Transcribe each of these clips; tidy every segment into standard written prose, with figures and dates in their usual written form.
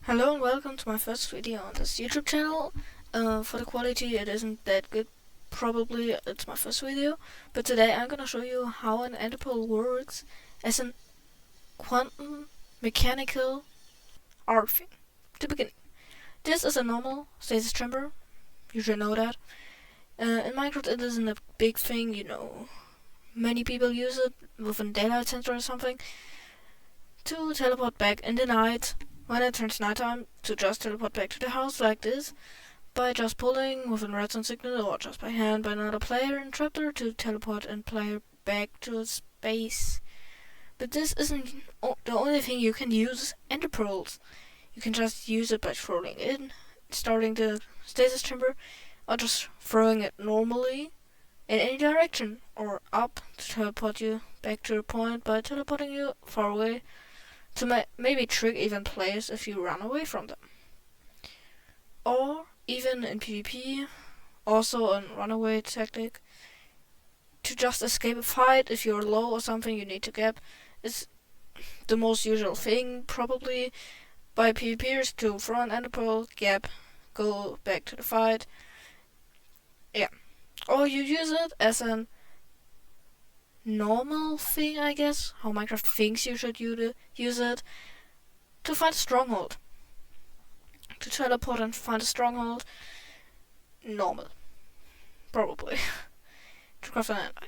Hello and welcome to my first video on this YouTube channel. For the quality it isn't that good, probably it's my first video, but today I'm gonna show you how an Enderpearl works as an quantum mechanical art thing. To begin, this is a normal stasis chamber, you should know that. In Minecraft it isn't a big thing, you know, many people use it with a daylight sensor or something to teleport back in the night when it turns nighttime, to just teleport back to the house like this, by just pulling with a redstone signal or just by hand by another player and trapdoor to teleport and player back to space. But this isn't the only thing you can use Enderpearls. You can just use it by throwing in, starting the stasis chamber, or just throwing it normally in any direction, or up to teleport you back to the point by teleporting you far away, to maybe trick even players if you run away from them. Or even in PvP, also a runaway tactic, to just escape a fight if you're low or something you need to gap. It's the most usual thing probably by PvPers, to throw an Enderpearl, gap, go back to the fight. Yeah. Or you use it as an normal thing, I guess, how Minecraft thinks you should use it, to find a stronghold. To teleport and find a stronghold, normal. Probably. To craft an ally.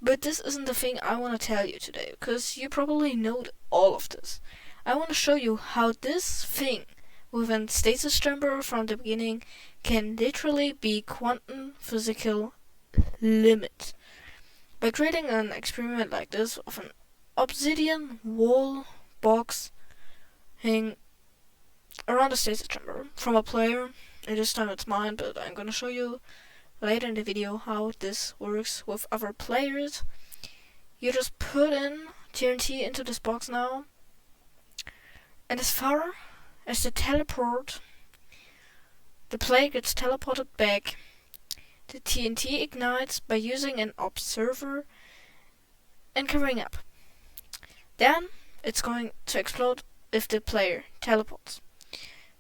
But this isn't the thing I want to tell you today, because you probably know all of this. I want to show you how this thing, with a stasis chamber from the beginning, can literally be quantum physical limit. By creating an experiment like this of an obsidian wall box hanging around the stasis chamber from a player, and this time it's mine, but I'm gonna show you later in the video how this works with other players. You just put in TNT into this box now, and as far as the teleport, the player gets teleported back. The TNT ignites by using an observer and covering up. Then it's going to explode if the player teleports.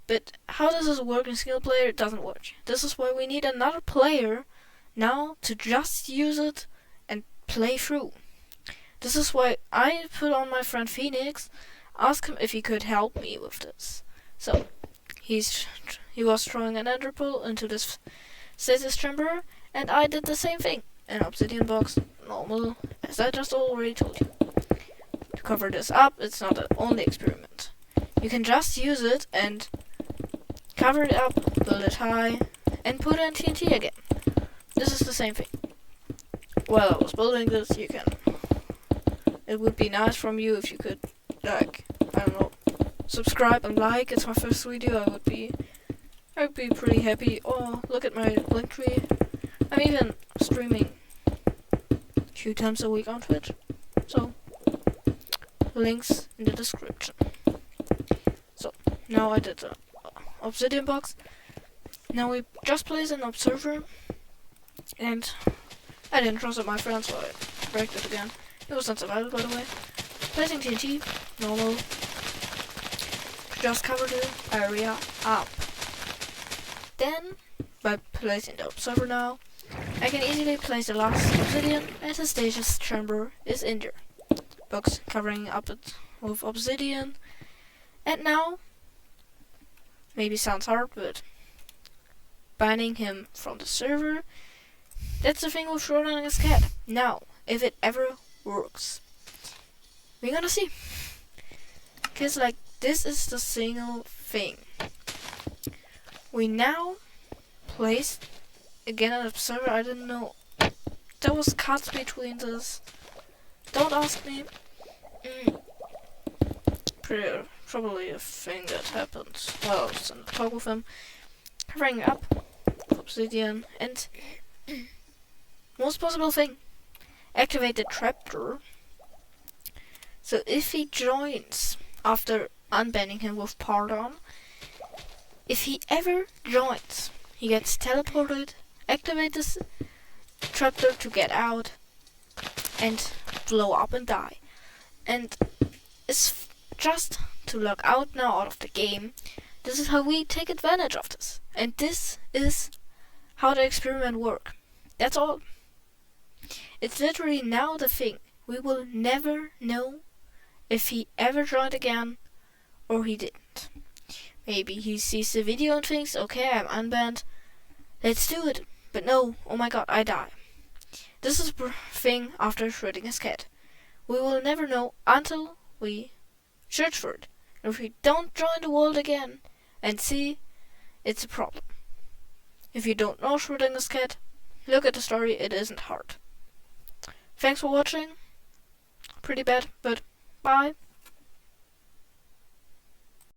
But how does this work in single player? It doesn't work. This is why we need another player now to just use it and play through. This is why I put on my friend Phoenix, asked him if he could help me with this. So he was throwing an Enderpearl into this stasis chamber, and I did the same thing. An obsidian box, normal, as I just already told you. To cover this up, it's not the only experiment. You can just use it and cover it up, build it high, and put in TNT again. This is the same thing. While I was building this, it would be nice from you if you could, like, I don't know, subscribe and like. It's my first video. I'd be pretty happy. Oh, look at my link tree. I'm even streaming a few times a week on Twitch. So, links in the description. So, now I did the obsidian box. Now we just place an observer. And I didn't trust my friend, so I breaked it again. It was not survival, by the way. Placing TNT, normal. Just cover the area up. Then, by placing the observer now, I can easily place the last obsidian as the stasis chamber is in there. Box covering up it with obsidian. And now, maybe sounds hard, but banning him from the server. That's the thing with Schrödinger's cat. Now, if it ever works, we're gonna see. Cause like this is the single thing. We now placed again an observer. I didn't know there was cuts between this. Don't ask me. Probably a thing that happened while I was in the talk with him. Covering up with obsidian, and most possible thing, activate the trapdoor. So if he joins after unbanning him with pardon, if he ever joins, he gets teleported, activate this trapdoor to get out, and blow up and die. And it's just to log out now out of the game, This is how we take advantage of this. And this is how the experiment works. That's all. It's literally now the thing. We will never know if he ever joined again or he didn't. Maybe he sees the video and thinks, okay, I'm unbanned. Let's do it. But no, oh my god, I die. This is the thing after Schrödinger's cat. We will never know until we search for it. And if we don't join the world again and see, it's a problem. If you don't know Schrödinger's cat, look at the story, it isn't hard. Thanks for watching. Pretty bad, but bye.